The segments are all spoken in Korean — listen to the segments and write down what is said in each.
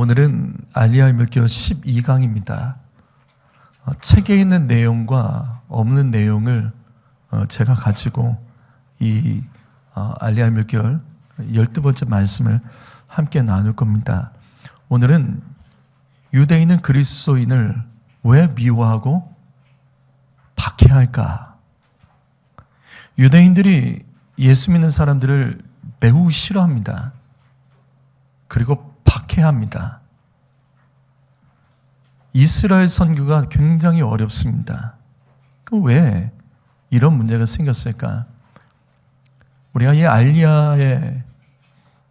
오늘은 알리야의 물결 12강입니다. 책에 있는 내용과 없는 내용을 제가 가지고 이 알리야의 물결 12번째 말씀을 함께 나눌 겁니다. 오늘은 유대인은 그리스도인을 왜 미워하고 박해할까? 유대인들이 예수 믿는 사람들을 매우 싫어합니다. 그리고 박해합니다. 이스라엘 선교가 굉장히 어렵습니다. 그럼 왜 이런 문제가 생겼을까? 우리가 이 알리야의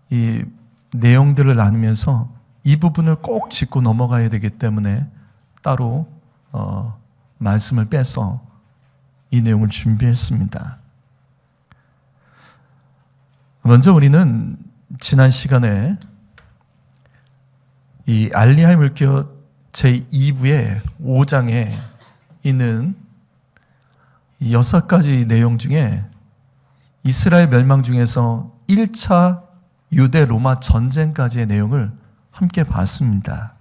이 내용들을 나누면서 이 부분을 꼭 짚고 넘어가야 되기 때문에 따로 말씀을 빼서 이 내용을 준비했습니다. 먼저 우리는 지난 시간에 이 알리야의 물결 제2부의 5장에 있는 6가지 내용 중에 이스라엘 멸망 중에서 1차 유대 로마 전쟁까지의 내용을 함께 봤습니다.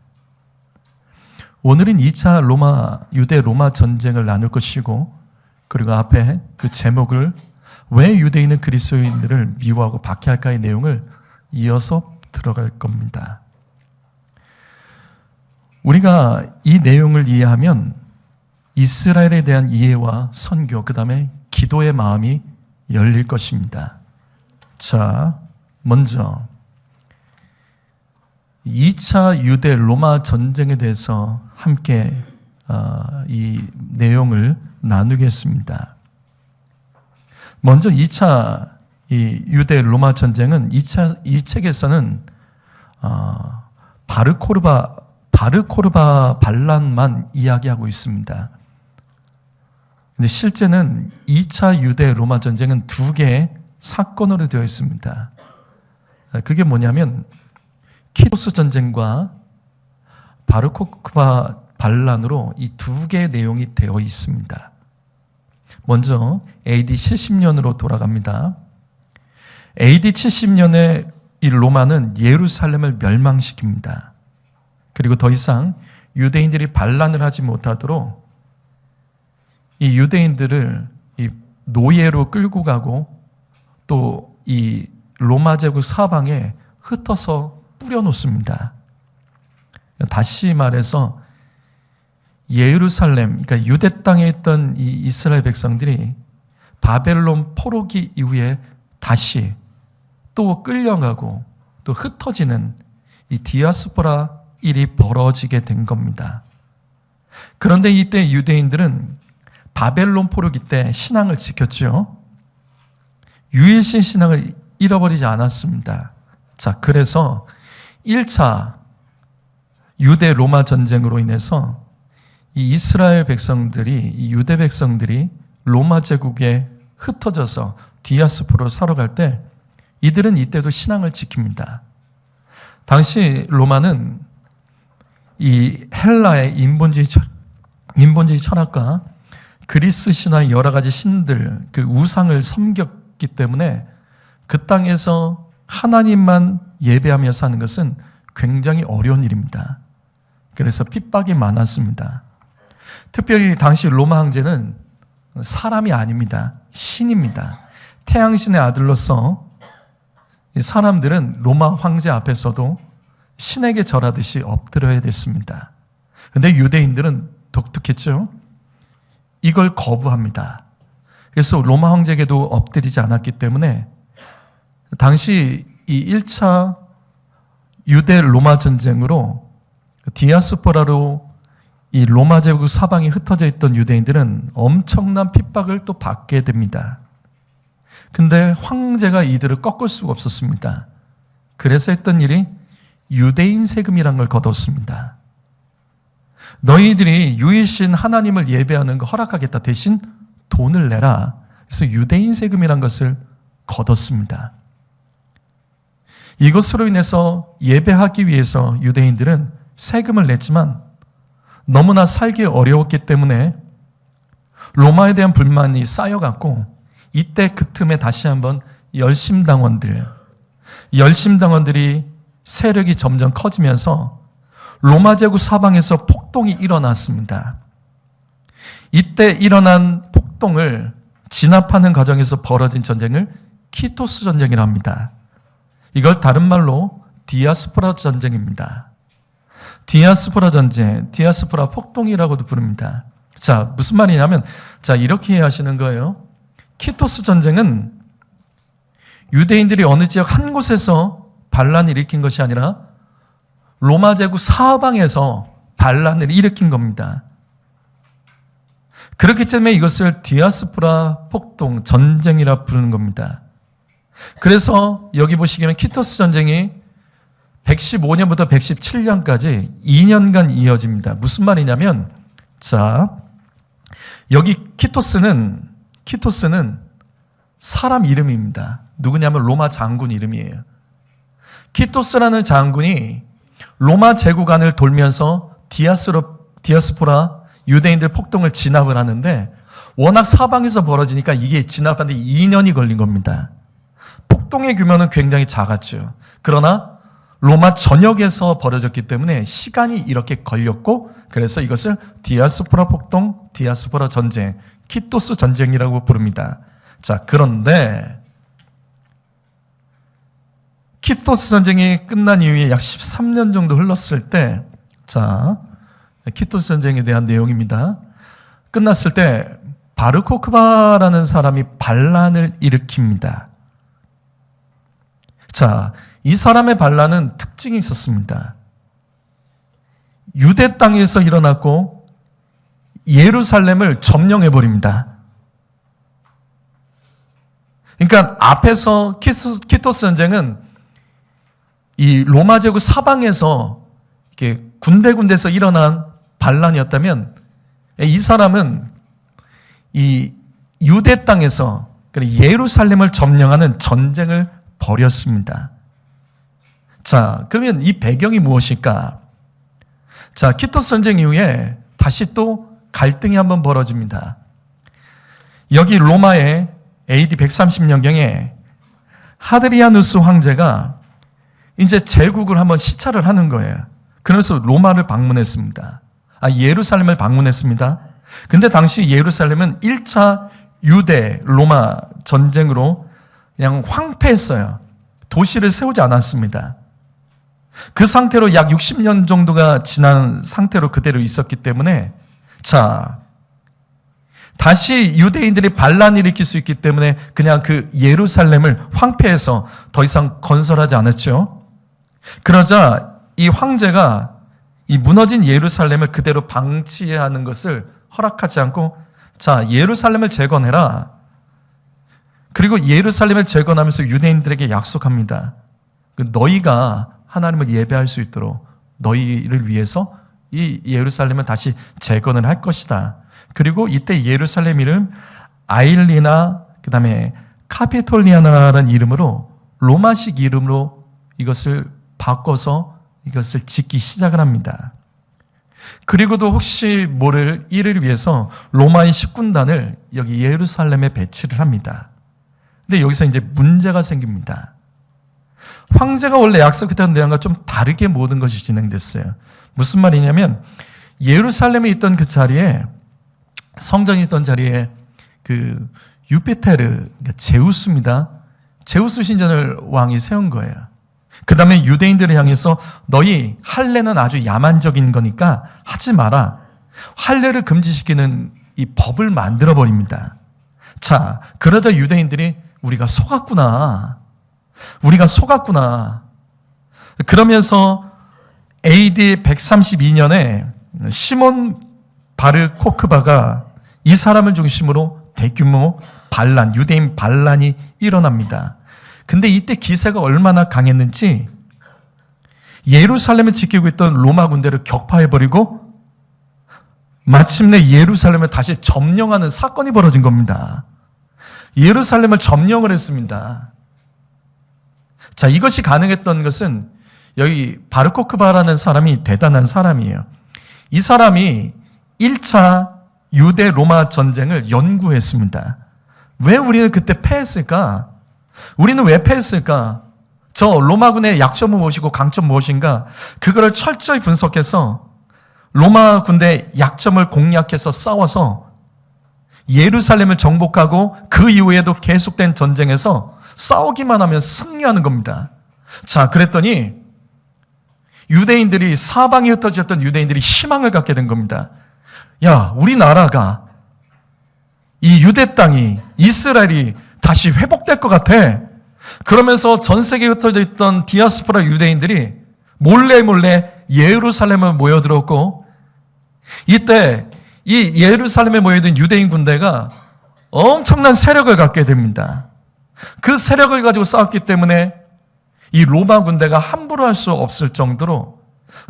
오늘은 2차 유대 로마 전쟁을 나눌 것이고, 그리고 앞에 그 제목을 왜 유대인은 그리스도인들을 미워하고 박해할까의 내용을 이어서 들어갈 겁니다. 우리가 이 내용을 이해하면 이스라엘에 대한 이해와 선교, 그 다음에 기도의 마음이 열릴 것입니다. 자, 먼저 2차 유대 로마 전쟁에 대해서 함께 이 내용을 나누겠습니다. 먼저 2차 이 유대 로마 전쟁은 이 책에서는 바르코르바 반란만 이야기하고 있습니다. 근데 실제는 2차 유대 로마 전쟁은 두 개의 사건으로 되어 있습니다. 그게 뭐냐면 키로스 전쟁과 바르코르바 반란으로 이 두 개의 내용이 되어 있습니다. 먼저 AD 70년으로 돌아갑니다. AD 70년에 이 로마는 예루살렘을 멸망시킵니다. 그리고 더 이상 유대인들이 반란을 하지 못하도록 이 유대인들을 이 노예로 끌고 가고 또 이 로마 제국 사방에 흩어서 뿌려놓습니다. 다시 말해서 예루살렘, 그러니까 유대 땅에 있던 이 이스라엘 백성들이 바벨론 포로기 이후에 다시 또 끌려가고 또 흩어지는 이 디아스포라 일이 벌어지게 된 겁니다. 그런데 이때 유대인들은 바벨론 포로기 때 신앙을 지켰죠. 유일신 신앙을 잃어버리지 않았습니다. 자, 그래서 1차 유대 로마 전쟁으로 인해서 이 이스라엘 백성들이, 이 유대 백성들이 로마 제국에 흩어져서 디아스포라로 살아갈 때 이들은 이때도 신앙을 지킵니다. 당시 로마는 이 헬라의 인본주의 철학과 그리스 신화의 여러 가지 신들, 그 우상을 섬겼기 때문에 그 땅에서 하나님만 예배하며 사는 것은 굉장히 어려운 일입니다. 그래서 핍박이 많았습니다. 특별히 당시 로마 황제는 사람이 아닙니다. 신입니다. 태양신의 아들로서 사람들은 로마 황제 앞에서도 신에게 절하듯이 엎드려야 됐습니다. 그런데 유대인들은 독특했죠. 이걸 거부합니다. 그래서 로마 황제에게도 엎드리지 않았기 때문에 당시 이 1차 유대 로마 전쟁으로 디아스포라로 이 로마 제국 사방에 흩어져 있던 유대인들은 엄청난 핍박을 또 받게 됩니다. 근데 황제가 이들을 꺾을 수가 없었습니다. 그래서 했던 일이 유대인 세금이란 걸 거뒀습니다. 너희들이 유일신 하나님을 예배하는 거 허락하겠다. 대신 돈을 내라. 그래서 유대인 세금이란 것을 거뒀습니다. 이것으로 인해서 예배하기 위해서 유대인들은 세금을 냈지만 너무나 살기 어려웠기 때문에 로마에 대한 불만이 쌓여갔고, 이때 그 틈에 다시 한번 열심당원들이 세력이 점점 커지면서 로마 제국 사방에서 폭동이 일어났습니다. 이때 일어난 폭동을 진압하는 과정에서 벌어진 전쟁을 키토스 전쟁이라 합니다. 이걸 다른 말로 디아스포라 전쟁입니다. 디아스포라 전쟁, 디아스포라 폭동이라고도 부릅니다. 자, 무슨 말이냐면, 자, 이렇게 이해하시는 거예요. 키토스 전쟁은 유대인들이 어느 지역 한 곳에서 반란을 일으킨 것이 아니라 로마 제국 사방에서 반란을 일으킨 겁니다. 그렇기 때문에 이것을 디아스포라 폭동, 전쟁이라 부르는 겁니다. 그래서 여기 보시기에는 키토스 전쟁이 115년부터 117년까지 2년간 이어집니다. 무슨 말이냐면, 자, 여기 키토스는 사람 이름입니다. 누구냐면 로마 장군 이름이에요. 키토스라는 장군이 로마 제국 안을 돌면서 디아스포라 유대인들 폭동을 진압을 하는데 워낙 사방에서 벌어지니까 이게 진압하는데 2년이 걸린 겁니다. 폭동의 규모는 굉장히 작았죠. 그러나 로마 전역에서 벌어졌기 때문에 시간이 이렇게 걸렸고, 그래서 이것을 디아스포라 폭동, 디아스포라 전쟁, 키토스 전쟁이라고 부릅니다. 자, 그런데 키토스 전쟁이 끝난 이후에 약 13년 정도 흘렀을 때, 자, 키토스 전쟁에 대한 내용입니다. 끝났을 때 바르코크바라는 사람이 반란을 일으킵니다. 자, 이 사람의 반란은 특징이 있었습니다. 유대 땅에서 일어났고 예루살렘을 점령해버립니다. 그러니까 앞에서 키토스 전쟁은 이 로마 제국 사방에서 이렇게 군데군데서 일어난 반란이었다면, 이 사람은 이 유대 땅에서 예루살렘을 점령하는 전쟁을 벌였습니다. 자, 그러면 이 배경이 무엇일까? 자, 키토스 전쟁 이후에 다시 또 갈등이 한번 벌어집니다. 여기 로마의 AD 130년경에 하드리아누스 황제가 이제 제국을 한번 시찰을 하는 거예요. 그래서 로마를 방문했습니다. 예루살렘을 방문했습니다. 근데 당시 예루살렘은 1차 유대 로마 전쟁으로 그냥 황폐했어요. 도시를 세우지 않았습니다. 그 상태로 약 60년 정도가 지난 상태로 그대로 있었기 때문에, 자, 다시 유대인들이 반란을 일으킬 수 있기 때문에 그냥 그 예루살렘을 황폐해서 더 이상 건설하지 않았죠. 그러자 이 황제가 이 무너진 예루살렘을 그대로 방치해야 하는 것을 허락하지 않고, 자, 예루살렘을 재건해라. 그리고 예루살렘을 재건하면서 유대인들에게 약속합니다. 너희가 하나님을 예배할 수 있도록 너희를 위해서 이 예루살렘을 다시 재건을 할 것이다. 그리고 이때 예루살렘 이름 아일리나, 그 다음에 카피톨리아나라는 이름으로 로마식 이름으로 이것을 바꿔서 이것을 짓기 시작을 합니다. 그리고도 혹시 모를 이를 위해서 로마의 식군단을 여기 예루살렘에 배치를 합니다. 근데 여기서 이제 문제가 생깁니다. 황제가 원래 약속했던 내용과 좀 다르게 모든 것이 진행됐어요. 무슨 말이냐면 예루살렘에 있던 그 자리에, 성전이 있던 자리에 그 유피테르, 그러니까 제우스입니다. 제우스 신전을 왕이 세운 거예요. 그 다음에 유대인들을 향해서 너희 할례는 아주 야만적인 거니까 하지 마라. 할례를 금지시키는 이 법을 만들어 버립니다. 자, 그러자 유대인들이 우리가 속았구나. 그러면서 AD 132년에 시몬 바르코크바가 이 사람을 중심으로 대규모 반란, 유대인 반란이 일어납니다. 근데 이때 기세가 얼마나 강했는지 예루살렘을 지키고 있던 로마 군대를 격파해버리고 마침내 예루살렘을 다시 점령하는 사건이 벌어진 겁니다. 예루살렘을 점령을 했습니다. 자, 이것이 가능했던 것은 여기 바르코크바라는 사람이 대단한 사람이에요. 이 사람이 1차 유대 로마 전쟁을 연구했습니다. 왜 우리는 그때 패했을까? 우리는 왜 패했을까? 저 로마군의 약점은 무엇이고 강점 무엇인가, 그거를 철저히 분석해서 로마 군대의 약점을 공략해서 싸워서 예루살렘을 정복하고 그 이후에도 계속된 전쟁에서 싸우기만 하면 승리하는 겁니다. 자, 그랬더니 유대인들이, 사방에 흩어졌던 유대인들이 희망을 갖게 된 겁니다. 야, 우리나라가, 이 유대 땅이, 이스라엘이 다시 회복될 것 같아. 그러면서 전 세계에 흩어져 있던 디아스포라 유대인들이 몰래 예루살렘을 모여들었고, 이때 이 예루살렘에 모여든 유대인 군대가 엄청난 세력을 갖게 됩니다. 그 세력을 가지고 싸웠기 때문에 이 로마 군대가 함부로 할 수 없을 정도로,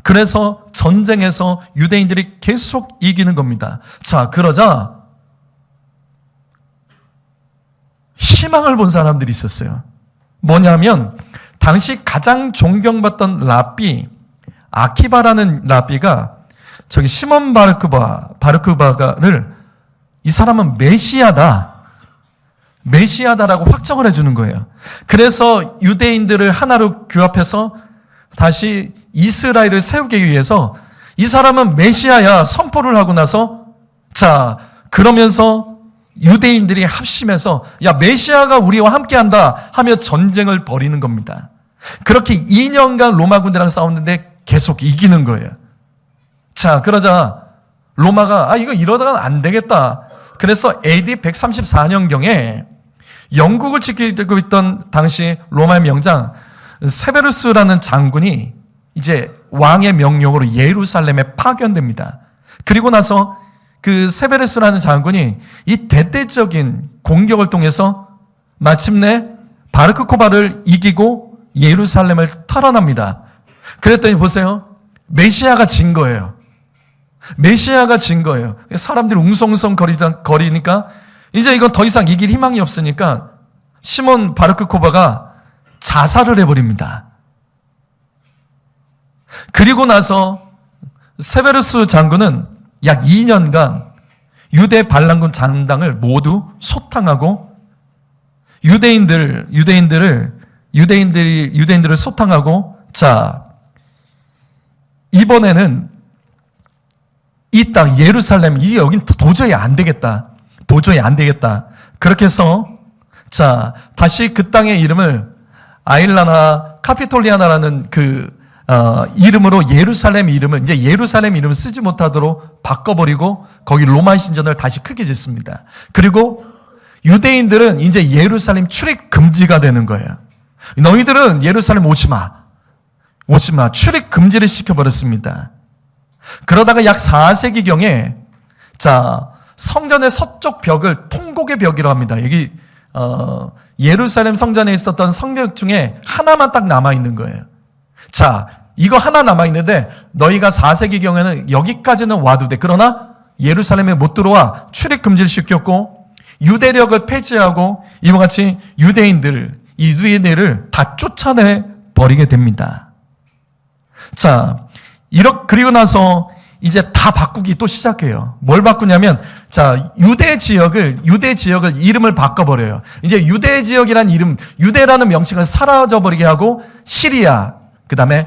그래서 전쟁에서 유대인들이 계속 이기는 겁니다. 자, 그러자 희망을 본 사람들이 있었어요. 뭐냐면 당시 가장 존경받던 랍비 아키바라는 랍비가 저기 시몬 바르크바가를 이 사람은 메시아다라고 확정을 해주는 거예요. 그래서 유대인들을 하나로 규합해서 다시 이스라엘을 세우기 위해서 이 사람은 메시아야 선포를 하고 나서, 자, 그러면서 유대인들이 합심해서 야, 메시아가 우리와 함께한다 하며 전쟁을 벌이는 겁니다. 그렇게 2년간 로마 군대랑 싸웠는데 계속 이기는 거예요. 자, 그러자 로마가 이거 이러다가 안 되겠다. 그래서 AD 134년경에 영국을 지키고 있던 당시 로마의 명장 세베루스라는 장군이 이제 왕의 명령으로 예루살렘에 파견됩니다. 그리고 나서 그 세베루스라는 장군이 이 대대적인 공격을 통해서 마침내 바르크코바를 이기고 예루살렘을 탈환합니다. 그랬더니 보세요. 메시아가 진 거예요. 메시아가 진 거예요. 사람들이 웅성웅성 거리니까 이제 이건 더 이상 이길 희망이 없으니까 시몬 바르크코바가 자살을 해버립니다. 그리고 나서 세베루스 장군은 약 2년간 유대 반란군 장당을 모두 소탕하고 유대인들을 소탕하고, 자, 이번에는 이 땅 예루살렘, 여긴 도저히 안 되겠다. 그렇게 해서 자, 다시 그 땅의 이름을 아일라나 카피톨리아나라는 이름으로 예루살렘 이름을 쓰지 못하도록 바꿔버리고 거기 로마 신전을 다시 크게 짓습니다. 그리고 유대인들은 이제 예루살렘 출입 금지가 되는 거예요. 너희들은 예루살렘 오지 마. 출입 금지를 시켜버렸습니다. 그러다가 약 4세기경에 자, 성전의 서쪽 벽을 통곡의 벽이라고 합니다. 여기 예루살렘 성전에 있었던 성벽 중에 하나만 딱 남아있는 거예요. 자, 이거 하나 남아있는데 너희가 4세기경에는 여기까지는 와도 돼. 그러나 예루살렘에 못 들어와. 출입 금지를 시켰고 유대력을 폐지하고 이와 같이 유대인들을 다 쫓아내 버리게 됩니다. 자, 그리고 나서 이제 다 바꾸기 또 시작해요. 뭘 바꾸냐면, 자, 유대 지역을 이름을 바꿔버려요. 이제 유대 지역이란 이름, 유대라는 명칭을 사라져버리게 하고 시리아, 그 다음에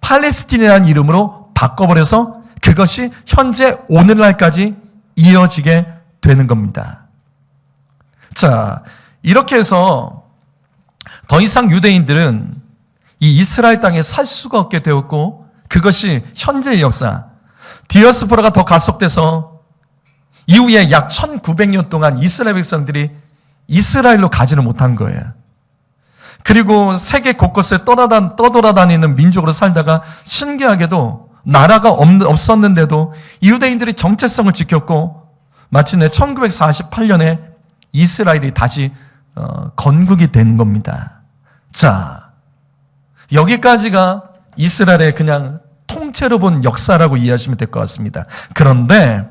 팔레스틴이라는 이름으로 바꿔버려서 그것이 현재 오늘날까지 이어지게 되는 겁니다. 자, 이렇게 해서 더 이상 유대인들은 이 이스라엘 땅에 살 수가 없게 되었고, 그것이 현재의 역사, 디아스포라가 더 가속돼서 이후에 약 1900년 동안 이스라엘 백성들이 이스라엘로 가지를 못한 거예요. 그리고 세계 곳곳에 떠돌아다니는 민족으로 살다가 신기하게도 나라가 없었는데도 유대인들이 정체성을 지켰고 마침내 1948년에 이스라엘이 다시 건국이 된 겁니다. 자, 여기까지가 이스라엘의 그냥 통째로 본 역사라고 이해하시면 될 것 같습니다. 그런데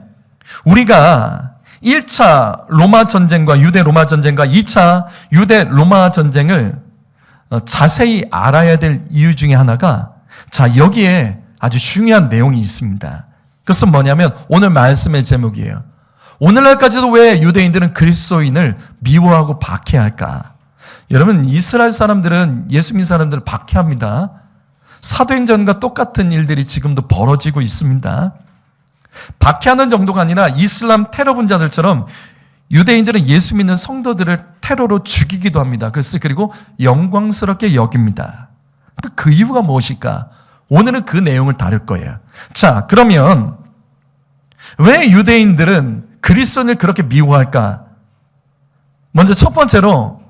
우리가 1차 로마 전쟁과 유대 로마 전쟁과 2차 유대 로마 전쟁을 자세히 알아야 될 이유 중에 하나가, 자, 여기에 아주 중요한 내용이 있습니다. 그것은 뭐냐면 오늘 말씀의 제목이에요. 오늘날까지도 왜 유대인들은 그리스도인을 미워하고 박해할까? 여러분, 이스라엘 사람들은 예수 믿는 사람들을 박해합니다. 사도행전과 똑같은 일들이 지금도 벌어지고 있습니다. 박해하는 정도가 아니라 이슬람 테러 분자들처럼 유대인들은 예수 믿는 성도들을 테러로 죽이기도 합니다. 그리고 영광스럽게 여깁니다. 그 이유가 무엇일까? 오늘은 그 내용을 다룰 거예요. 자, 그러면 왜 유대인들은 그리스도인을 그렇게 미워할까? 먼저 첫 번째로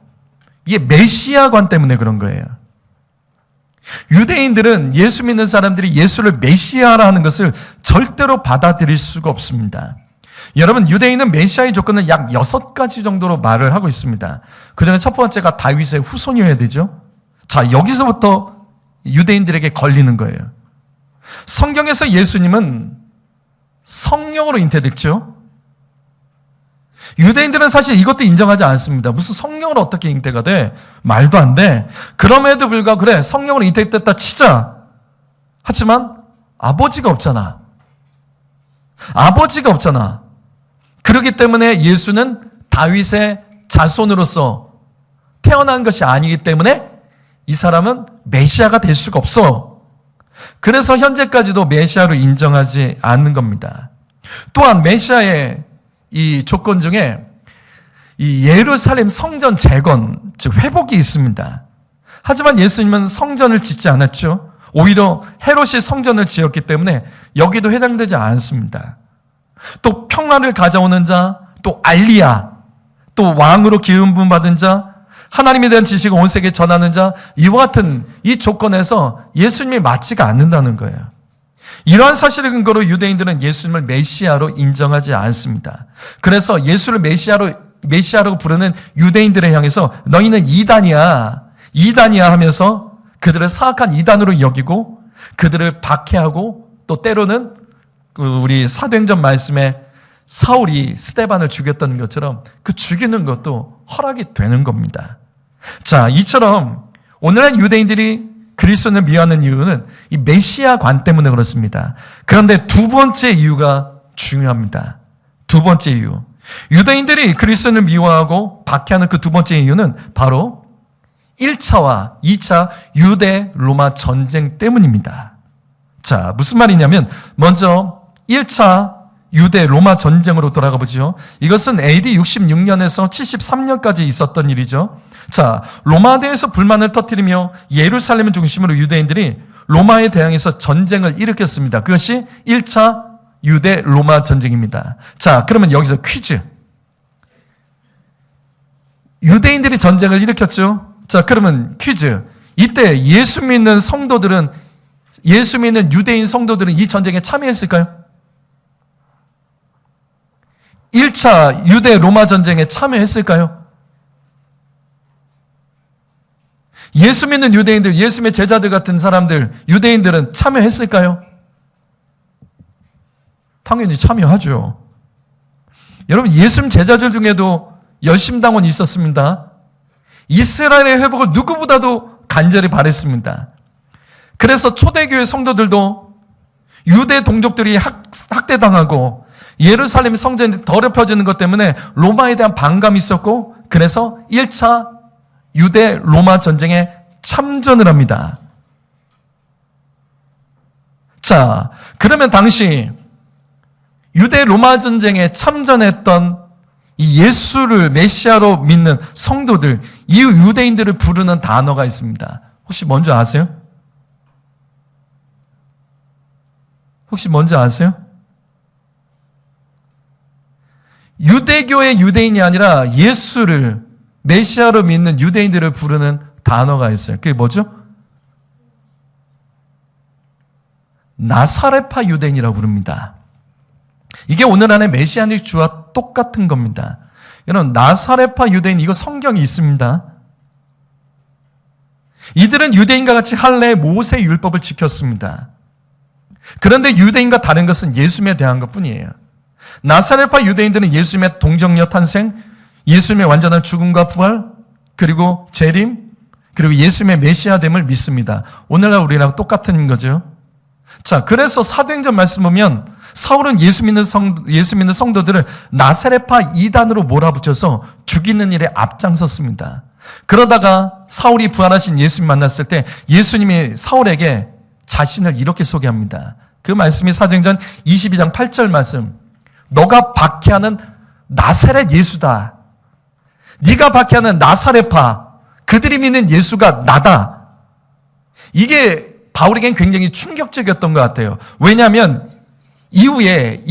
이게 메시아관 때문에 그런 거예요. 유대인들은 예수 믿는 사람들이 예수를 메시아라 하는 것을 절대로 받아들일 수가 없습니다. 여러분, 유대인은 메시아의 조건을 약 6가지 정도로 말을 하고 있습니다. 그 전에 첫 번째가 다윗의 후손이어야 되죠. 자, 여기서부터 유대인들에게 걸리는 거예요. 성경에서 예수님은 성령으로 잉태됐죠. 유대인들은 사실 이것도 인정하지 않습니다. 무슨 성령으로 어떻게 잉태가 돼? 말도 안 돼. 그럼에도 불구하고 그래, 성령으로 잉태됐다 치자. 하지만 아버지가 없잖아. 아버지가 없잖아. 그렇기 때문에 예수는 다윗의 자손으로서 태어난 것이 아니기 때문에 이 사람은 메시아가 될 수가 없어. 그래서 현재까지도 메시아로 인정하지 않는 겁니다. 또한 메시아의 이 조건 중에 이 예루살렘 성전 재건, 즉 회복이 있습니다. 하지만 예수님은 성전을 짓지 않았죠. 오히려 헤롯이 성전을 지었기 때문에 여기도 해당되지 않습니다. 또 평화를 가져오는 자, 또 알리야, 또 왕으로 기름 부음 받은 자, 하나님에 대한 지식을 온 세계에 전하는 자, 이와 같은 이 조건에서 예수님이 맞지가 않는다는 거예요. 이러한 사실을 근거로 유대인들은 예수님을 메시아로 인정하지 않습니다. 그래서 예수를 메시아라고 부르는 유대인들을 향해서 너희는 이단이야 하면서 그들을 사악한 이단으로 여기고 그들을 박해하고 또 때로는 우리 사도행전 말씀에 사울이 스데반을 죽였던 것처럼 그 죽이는 것도 허락이 되는 겁니다. 자, 이처럼 오늘날 유대인들이 그리스도인을 미워하는 이유는 이 메시아관 때문에 그렇습니다. 그런데 두 번째 이유가 중요합니다. 두 번째 이유. 유대인들이 그리스도인을 미워하고 박해하는 그 두 번째 이유는 바로 1차와 2차 유대 로마 전쟁 때문입니다. 자, 무슨 말이냐면 먼저 1차 유대 로마 전쟁으로 돌아가 보죠. 이것은 AD 66년에서 73년까지 있었던 일이죠. 자, 로마대에서 불만을 터뜨리며 예루살렘을 중심으로 유대인들이 로마에 대항해서 전쟁을 일으켰습니다. 그것이 1차 유대 로마 전쟁입니다. 자, 그러면 여기서 퀴즈. 유대인들이 전쟁을 일으켰죠. 자, 그러면 퀴즈. 이때 예수 믿는 유대인 성도들은 이 전쟁에 참여했을까요? 1차 유대 로마 전쟁에 참여했을까요? 예수 믿는 유대인들, 예수님의 제자들 같은 사람들, 유대인들은 참여했을까요? 당연히 참여하죠. 여러분, 예수님 제자들 중에도 열심당원이 있었습니다. 이스라엘의 회복을 누구보다도 간절히 바랬습니다. 그래서 초대교회 성도들도 유대 동족들이 학대당하고 예루살렘 성전이 더럽혀지는 것 때문에 로마에 대한 반감이 있었고, 그래서 1차 유대 로마 전쟁에 참전을 합니다. 자, 그러면 당시 유대 로마 전쟁에 참전했던 이 예수를 메시아로 믿는 성도들, 이 유대인들을 부르는 단어가 있습니다. 혹시 뭔지 아세요? 혹시 뭔지 아세요? 유대교의 유대인이 아니라 예수를 메시아로 믿는 유대인들을 부르는 단어가 있어요. 그게 뭐죠? 나사렛파 유대인이라고 부릅니다. 이게 오늘날의 메시아닉 주와 똑같은 겁니다. 여러분, 나사렛파 유대인, 이거 성경이 있습니다. 이들은 유대인과 같이 할례 모세 율법을 지켰습니다. 그런데 유대인과 다른 것은 예수님에 대한 것뿐이에요. 나사렛파 유대인들은 예수님의 동정녀 탄생, 예수님의 완전한 죽음과 부활, 그리고 재림, 그리고 예수님의 메시아됨을 믿습니다. 오늘날 우리랑 똑같은 거죠. 자, 그래서 사도행전 말씀 보면 사울은 예수 믿는 성도들을 나사렛파 이단으로 몰아붙여서 죽이는 일에 앞장섰습니다. 그러다가 사울이 부활하신 예수님 만났을 때 예수님이 사울에게 자신을 이렇게 소개합니다. 그 말씀이 사도행전 22장 8절 말씀. 너가 박해하는 나사렛 예수다. 네가 박해하는 나사렛파, 그들이 믿는 예수가 나다. 이게 바울에겐 굉장히 충격적이었던 것 같아요. 왜냐하면 이후에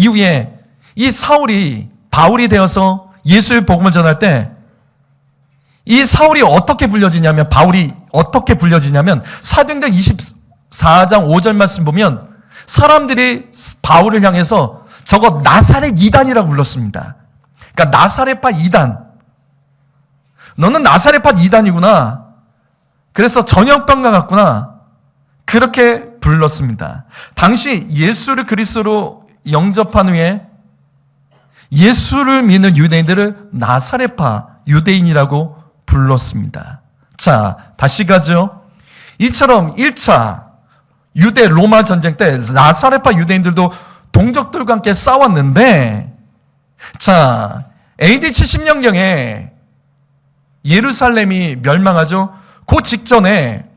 이 사울이 바울이 되어서 예수의 복음을 전할 때 이 사울이 어떻게 불려지냐면, 바울이 어떻게 불려지냐면 사도행전 24장 5절 말씀 보면 사람들이 바울을 향해서 저거 나사렛 이단이라고 불렀습니다. 그러니까 나사렛파 이단. 너는 나사렛파 이단이구나. 그래서 전염병과 같구나. 그렇게 불렀습니다. 당시 예수를 그리스도로 영접한 후에 예수를 믿는 유대인들을 나사렛파 유대인이라고 불렀습니다. 자, 다시 가죠. 이처럼 1차 유대 로마 전쟁 때 나사렛파 유대인들도 동족들과 함께 싸웠는데, 자, AD 70년경에 예루살렘이 멸망하죠. 그 직전에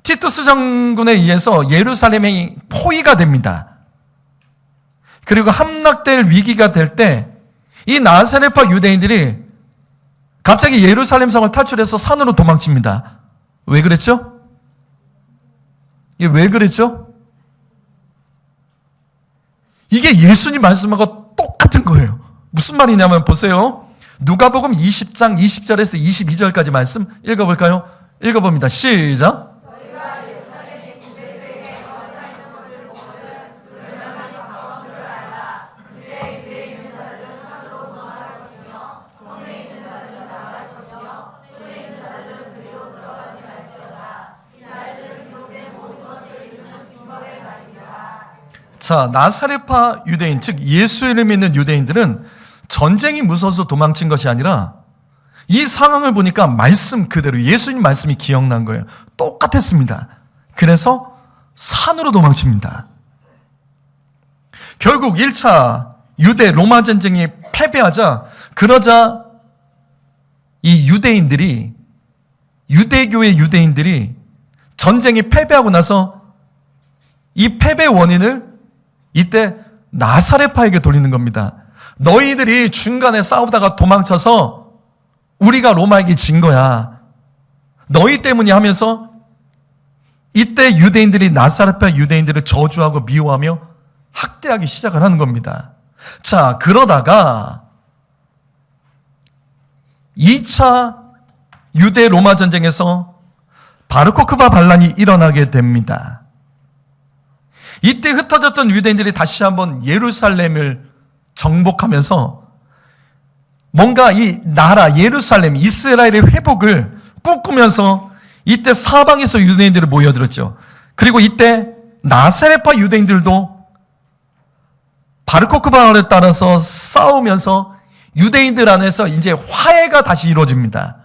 티투스 장군에 의해서 예루살렘이 포위가 됩니다. 그리고 함락될 위기가 될 때 이 나사렛파 유대인들이 갑자기 예루살렘 성을 탈출해서 산으로 도망칩니다. 왜 그랬죠? 이게 왜 그랬죠? 이게 예수님 말씀하고 똑같은 거예요. 무슨 말이냐면 보세요. 누가복음 20장 20절에서 22절까지 말씀 읽어볼까요? 읽어봅니다. 시작. 자, 나사렛파 유대인, 즉 예수를 믿는 유대인들은 전쟁이 무서워서 도망친 것이 아니라 이 상황을 보니까 말씀 그대로 예수님 말씀이 기억난 거예요. 똑같았습니다. 그래서 산으로 도망칩니다. 결국 1차 유대 로마 전쟁이 패배하자, 그러자 이 유대인들이, 유대교의 유대인들이 전쟁이 패배하고 나서 이 패배 원인을 이때 나사렛파에게 돌리는 겁니다. 너희들이 중간에 싸우다가 도망쳐서 우리가 로마에게 진 거야. 너희 때문이 하면서 이때 유대인들이 나사렛파 유대인들을 저주하고 미워하며 학대하기 시작을 하는 겁니다. 자, 그러다가 2차 유대 로마 전쟁에서 바르코크바 반란이 일어나게 됩니다. 이때 흩어졌던 유대인들이 다시 한번 예루살렘을 정복하면서 뭔가 이 나라 예루살렘, 이스라엘의 회복을 꿈꾸면서 이때 사방에서 유대인들이 모여들었죠. 그리고 이때 나사렛파 유대인들도 바르코크바를 따라서 싸우면서 유대인들 안에서 이제 화해가 다시 이루어집니다.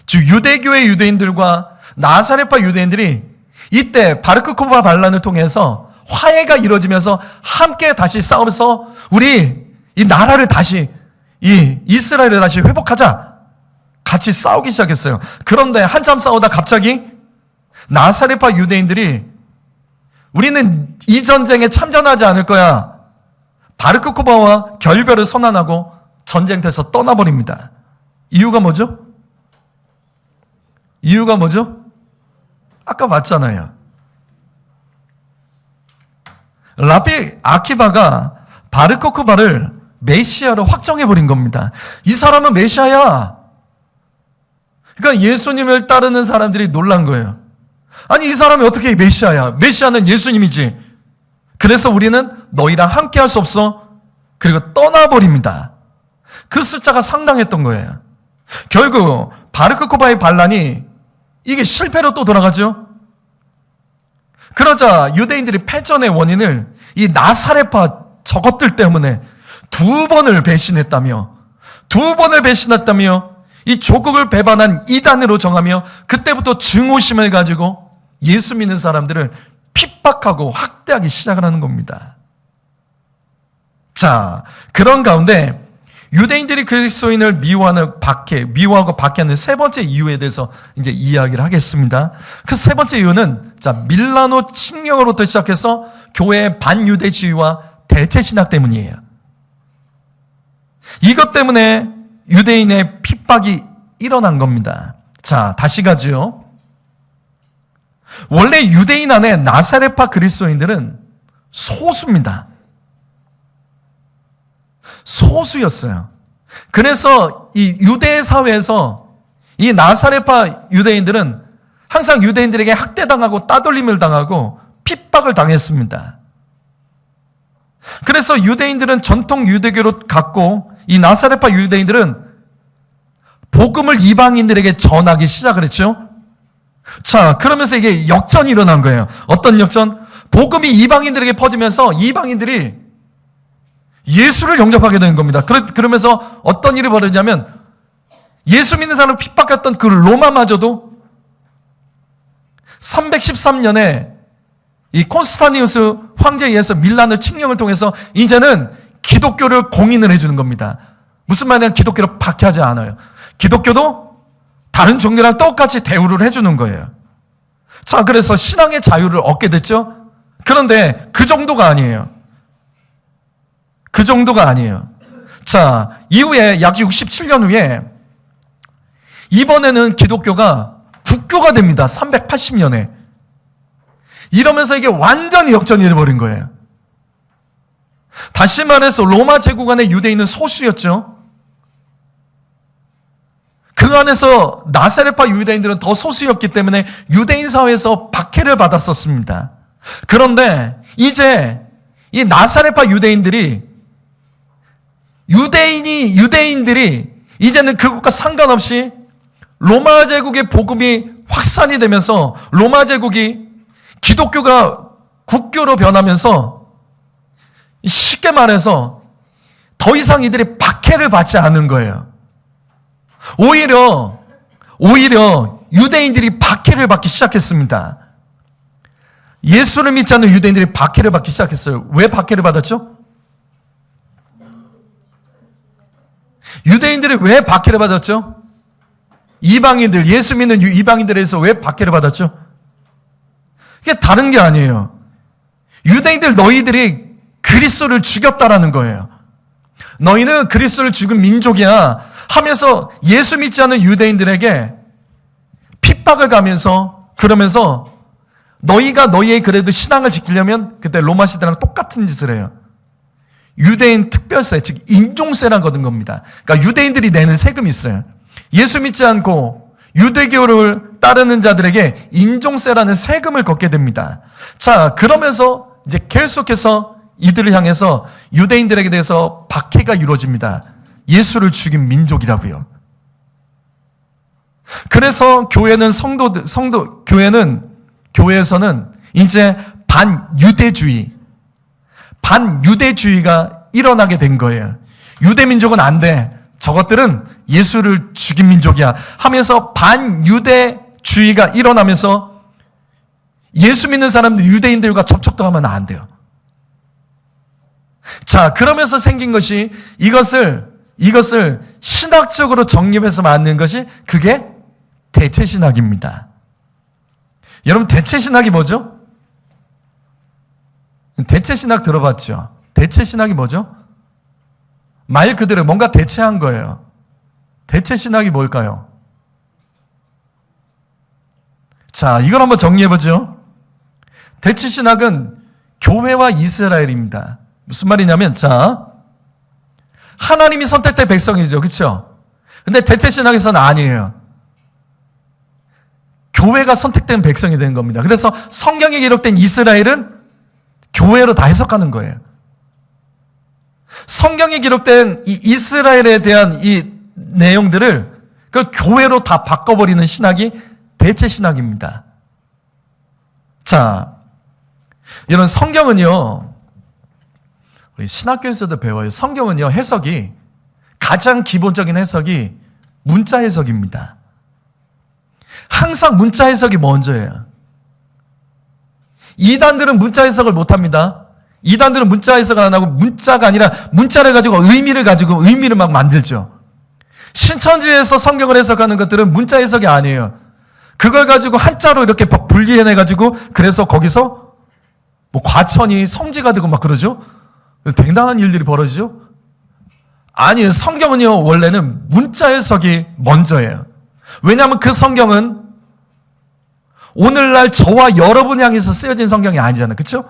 즉 유대교의 유대인들과 나사렛파 유대인들이 이때 바르코크바 반란을 통해서 화해가 이루어지면서 함께 다시 싸우면서 우리 이 나라를 다시, 이 이스라엘을 다시 회복하자. 같이 싸우기 시작했어요. 그런데 한참 싸우다 갑자기 나사렛파 유대인들이 우리는 이 전쟁에 참전하지 않을 거야. 바르코크바와 결별을 선언하고 전쟁터에서 떠나버립니다. 이유가 뭐죠? 이유가 뭐죠? 아까 봤잖아요. 라비 아키바가 바르코크바를 메시아로 확정해버린 겁니다. 이 사람은 메시아야. 그러니까 예수님을 따르는 사람들이 놀란 거예요. 아니, 이 사람이 어떻게 메시아야? 메시아는 예수님이지. 그래서 우리는 너희랑 함께 할 수 없어. 그리고 떠나버립니다. 그 숫자가 상당했던 거예요. 결국 바르코크바의 반란이 이게 실패로 또 돌아가죠. 그러자 유대인들이 패전의 원인을 이 나사렛파 저것들 때문에 두 번을 배신했다며 이 조국을 배반한 이단으로 정하며 그때부터 증오심을 가지고 예수 믿는 사람들을 핍박하고 학대하기 시작을 하는 겁니다. 자, 그런 가운데 유대인들이 그리스도인을 미워하고 박해하는 세 번째 이유에 대해서 이제 이야기를 하겠습니다. 그 세 번째 이유는 밀라노 칙령으로부터 시작해서 교회의 반유대주의와 대체신학 때문이에요. 이것 때문에 유대인의 핍박이 일어난 겁니다. 자, 다시 가죠. 원래 유대인 안에 나사렛파 그리스도인들은 소수입니다. 소수였어요. 그래서 이 유대 사회에서 이 나사렛파 유대인들은 항상 유대인들에게 학대당하고 따돌림을 당하고 핍박을 당했습니다. 그래서 유대인들은 전통 유대교로 갔고 이 나사렛파 유대인들은 복음을 이방인들에게 전하기 시작을 했죠. 자, 그러면서 이게 역전이 일어난 거예요. 어떤 역전? 복음이 이방인들에게 퍼지면서 이방인들이 예수를 영접하게 되는 겁니다. 그러면서 어떤 일이 벌어지냐면 예수 믿는 사람을 핍박했던 그 로마마저도 313년에 이 콘스탄티누스 황제에 의해서 밀라노 칙령을 통해서 이제는 기독교를 공인을 해주는 겁니다. 무슨 말이냐면 기독교를 박해하지 않아요. 기독교도 다른 종교랑 똑같이 대우를 해주는 거예요. 자, 그래서 신앙의 자유를 얻게 됐죠. 그런데 그 정도가 아니에요. 그 정도가 아니에요. 자, 이후에 약 67년 후에 이번에는 기독교가 국교가 됩니다. 380년에. 이러면서 이게 완전히 역전이 되어버린 거예요. 다시 말해서 로마 제국 안에 유대인은 소수였죠. 그 안에서 나사렛파 유대인들은 더 소수였기 때문에 유대인 사회에서 박해를 받았었습니다. 그런데 이제 이 나사렛파 유대인들이 이제는 그것과 상관없이 로마 제국의 복음이 확산이 되면서 로마 제국이 기독교가 국교로 변하면서 쉽게 말해서 더 이상 이들이 박해를 받지 않는 거예요. 오히려 유대인들이 박해를 받기 시작했습니다. 예수를 믿지 않는 유대인들이 박해를 받기 시작했어요. 왜 박해를 받았죠? 유대인들이 왜 박해를 받았죠? 이방인들, 예수 믿는 이방인들에서 왜 박해를 받았죠? 그게 다른 게 아니에요. 유대인들 너희들이 그리스도를 죽였다라는 거예요. 너희는 그리스도를 죽은 민족이야 하면서 예수 믿지 않는 유대인들에게 핍박을 가면서 그러면서 너희가 너희의 그래도 신앙을 지키려면 그때 로마 시대랑 똑같은 짓을 해요. 유대인 특별세, 즉 인종세란 거든 겁니다. 그러니까 유대인들이 내는 세금이 있어요. 예수 믿지 않고 유대교를 따르는 자들에게 인종세라는 세금을 걷게 됩니다. 자, 그러면서 이제 계속해서 이들을 향해서 유대인들에게 대해서 박해가 이루어집니다. 예수를 죽인 민족이라고요. 그래서 교회에서는 이제 반유대주의가 일어나게 된 거예요. 유대민족은 안 돼. 저것들은 예수를 죽인 민족이야 하면서 반유대주의가 일어나면서 예수 믿는 사람들 유대인들과 접촉도 하면 안 돼요. 자, 그러면서 생긴 것이 이것을 신학적으로 정립해서 만든 것이 그게 대체신학입니다. 여러분, 대체신학이 뭐죠? 대체신학 들어봤죠? 대체신학이 뭐죠? 말 그대로 뭔가 대체한 거예요. 대체신학이 뭘까요? 자, 이걸 한번 정리해보죠. 대체신학은 교회와 이스라엘입니다. 무슨 말이냐면, 자, 하나님이 선택된 백성이죠. 그렇죠? 근데 대체신학에서는 아니에요. 교회가 선택된 백성이 된 겁니다. 그래서 성경에 기록된 이스라엘은 교회로 다 해석하는 거예요. 성경에 기록된 이 이스라엘에 대한 이 내용들을 그 교회로 다 바꿔버리는 신학이 대체신학입니다. 자, 이런 성경은요, 우리 신학교에서도 배워요. 성경은요, 해석이, 가장 기본적인 해석이 문자 해석입니다. 항상 문자 해석이 먼저예요. 이단들은 문자 해석을 못합니다. 이단들은 문자 해석을 안 하고 문자가 아니라 문자를 가지고 의미를 막 만들죠. 신천지에서 성경을 해석하는 것들은 문자 해석이 아니에요. 그걸 가지고 한자로 이렇게 분리해내가지고 그래서 거기서 뭐 과천이 성지가 되고 막 그러죠. 굉장한 일들이 벌어지죠. 아니, 성경은요 원래는 문자 해석이 먼저예요. 왜냐하면 그 성경은 오늘날 저와 여러분 향해서 쓰여진 성경이 아니잖아요. 그렇죠?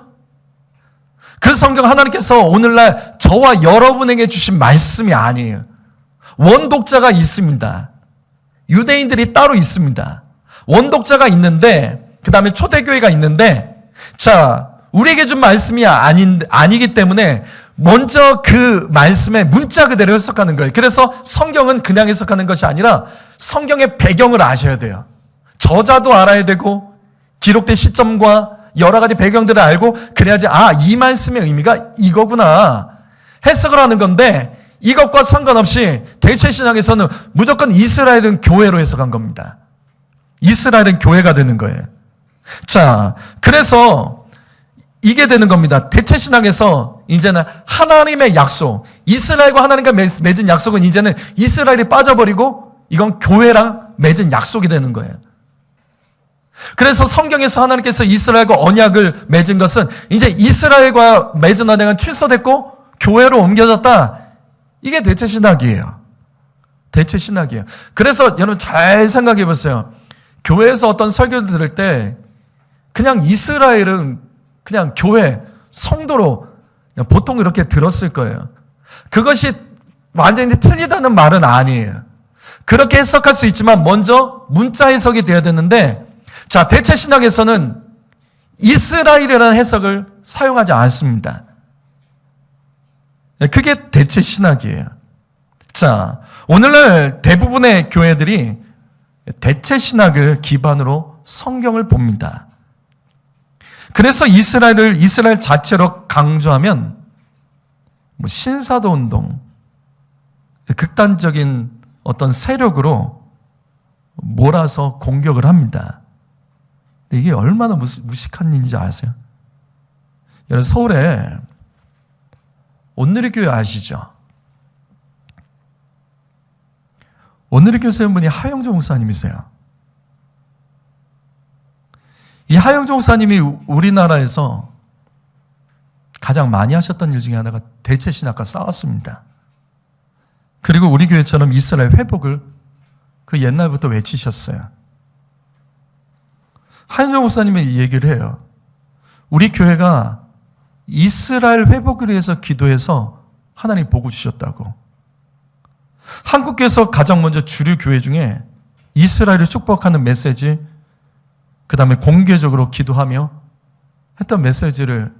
그 성경 하나님께서 오늘날 저와 여러분에게 주신 말씀이 아니에요. 원독자가 있습니다. 유대인들이 따로 있습니다. 원독자가 있는데 그 다음에 초대교회가 있는데 자, 우리에게 준 말씀이 아니기 때문에 먼저 그 말씀의 문자 그대로 해석하는 거예요. 그래서 성경은 그냥 해석하는 것이 아니라 성경의 배경을 아셔야 돼요. 저자도 알아야 되고 기록된 시점과 여러 가지 배경들을 알고 그래야지 이 말씀의 의미가 이거구나 해석을 하는 건데 이것과 상관없이 대체신학에서는 무조건 이스라엘은 교회로 해석한 겁니다. 이스라엘은 교회가 되는 거예요. 자, 그래서 이게 되는 겁니다. 대체신학에서 이제는 하나님의 약속, 이스라엘과 하나님과 맺은 약속은 이제는 이스라엘이 빠져버리고 이건 교회랑 맺은 약속이 되는 거예요. 그래서 성경에서 하나님께서 이스라엘과 언약을 맺은 것은 이제 이스라엘과 맺은 언약은 취소됐고 교회로 옮겨졌다. 이게 대체신학이에요. 대체신학이에요. 그래서 여러분 잘 생각해 보세요. 교회에서 어떤 설교를 들을 때 그냥 이스라엘은 그냥 교회, 성도로 그냥 보통 이렇게 들었을 거예요. 그것이 완전히 틀리다는 말은 아니에요. 그렇게 해석할 수 있지만 먼저 문자 해석이 되어야 되는데 자, 대체신학에서는 이스라엘이라는 해석을 사용하지 않습니다. 그게 대체신학이에요. 자, 오늘날 대부분의 교회들이 대체신학을 기반으로 성경을 봅니다. 그래서 이스라엘 자체로 강조하면 신사도 운동, 극단적인 어떤 세력으로 몰아서 공격을 합니다. 이게 얼마나 무식한 일인지 아세요? 여러분 서울에 온누리교회 아시죠? 온누리교회 선생님분이 하영조 목사님이세요. 이 하영조 목사님이 우리나라에서 가장 많이 하셨던 일 중에 하나가 대체신학과 싸웠습니다. 그리고 우리 교회처럼 이스라엘 회복을 그 옛날부터 외치셨어요. 하영조 목사님이 이 얘기를 해요. 우리 교회가 이스라엘 회복을 위해서 기도해서 하나님 복을 주셨다고. 한국에서 가장 먼저 주류 교회 중에 이스라엘을 축복하는 메시지, 그 다음에 공개적으로 기도하며 했던 메시지를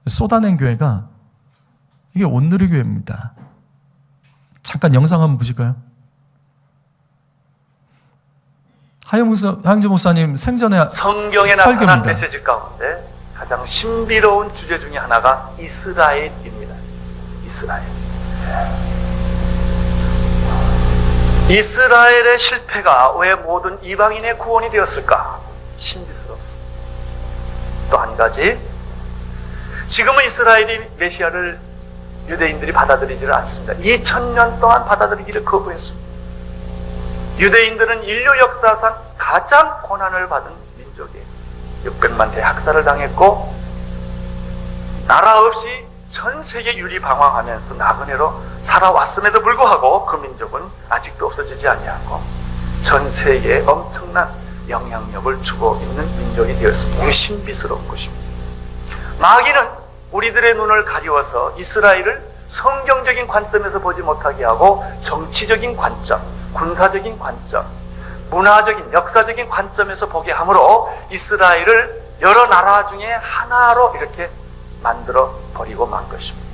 쏟아낸 교회가 이게 온누리교회입니다. 잠깐 영상 한번 보실까요? 하영조 목사님 생전에 성경에 나타난 메시지 가운데 가장 신비로운 주제 중에 하나가 이스라엘입니다. 이스라엘. 이스라엘의 실패가 왜 모든 이방인의 구원이 되었을까? 신비스럽습니다. 또 한 가지, 지금은 이스라엘이 메시아를 유대인들이 받아들이지를 않습니다. 2000년 동안 받아들이기를 거부했습니다. 유대인들은 인류 역사상 가장 고난을 받은 민족이에요. 600만 대 학살을 당했고 나라 없이 전 세계 유리방황하면서 나그네로 살아왔음에도 불구하고 그 민족은 아직도 없어지지 아니하고 전 세계에 엄청난 영향력을 주고 있는 민족이 되었습니다. 이게 신비스러운 것입니다. 마귀는 우리들의 눈을 가리워서 이스라엘을 성경적인 관점에서 보지 못하게 하고 정치적인 관점, 군사적인 관점, 문화적인, 역사적인 관점에서 보게 하므로 이스라엘을 여러 나라 중에 하나로 이렇게 만들어 버리고 만 것입니다.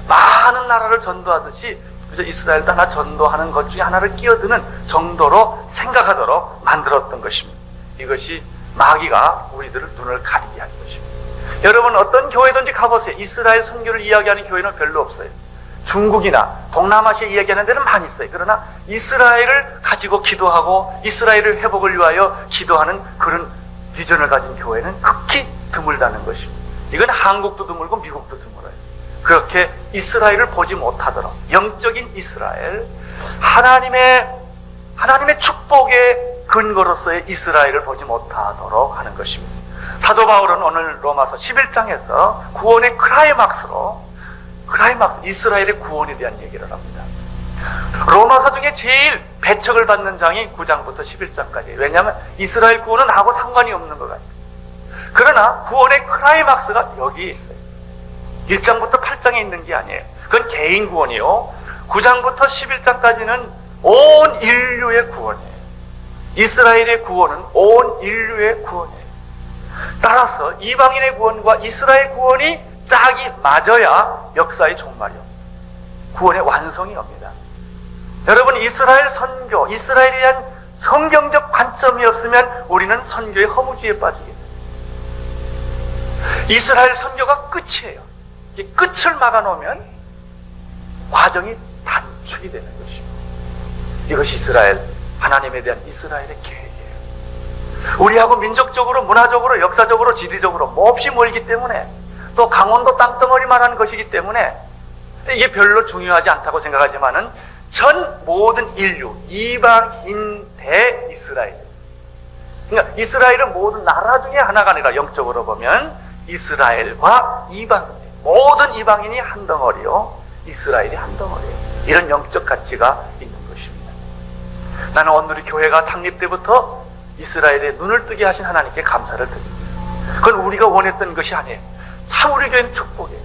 많은 나라를 전도하듯이 그저 이스라엘도 하나 전도하는 것 중에 하나를 끼어드는 정도로 생각하도록 만들었던 것입니다. 이것이 마귀가 우리들을 눈을 가리게 한 것입니다. 여러분 어떤 교회든지 가보세요. 이스라엘 선교를 이야기하는 교회는 별로 없어요. 중국이나 동남아시아 이야기하는 데는 많이 있어요. 그러나 이스라엘을 가지고 기도하고 이스라엘의 회복을 위하여 기도하는 그런 비전을 가진 교회는 극히 드물다는 것입니다. 이건 한국도 드물고 미국도 드물어요. 그렇게 이스라엘을 보지 못하도록, 영적인 이스라엘, 하나님의 축복의 근거로서의 이스라엘을 보지 못하도록 하는 것입니다. 사도 바울은 오늘 로마서 11장에서 구원의 클라이막스 이스라엘의 구원에 대한 얘기를 합니다. 로마서 중에 제일 배척을 받는 장이 9장부터 11장까지예요. 왜냐하면 이스라엘 구원은 나하고 상관이 없는 것 같아요. 그러나 구원의 클라이막스가 여기에 있어요. 1장부터 8장에 있는 게 아니에요. 그건 개인 구원이요. 9장부터 11장까지는 온 인류의 구원이에요. 이스라엘의 구원은 온 인류의 구원이에요. 따라서 이방인의 구원과 이스라엘 구원이 짝이 맞아야 역사의 종말이요, 구원의 완성이 옵니다. 여러분, 이스라엘 선교, 이스라엘에 대한 성경적 관점이 없으면 우리는 선교의 허무주의에 빠지게 됩니다. 이스라엘 선교가 끝이에요. 이 끝을 막아놓으면 과정이 단축이 되는 것입니다. 이것이 이스라엘, 하나님에 대한 이스라엘의 계획이에요. 우리하고 민족적으로, 문화적으로, 역사적으로, 지리적으로 몹시 멀기 때문에, 또 강원도 땅덩어리만한 것이기 때문에 이게 별로 중요하지 않다고 생각하지만은 전 모든 인류, 이방인 대 이스라엘, 그러니까 이스라엘은 모든 나라 중에 하나가 아니라 영적으로 보면 이스라엘과 이방인, 모든 이방인이 한 덩어리요, 이스라엘이 한 덩어리예요. 이런 영적 가치가 있는 것입니다. 나는 오늘 우리 교회가 창립 때부터 이스라엘의 눈을 뜨게 하신 하나님께 감사를 드립니다. 그건 우리가 원했던 것이 아니에요. 참 우리 교회는 축복이에요.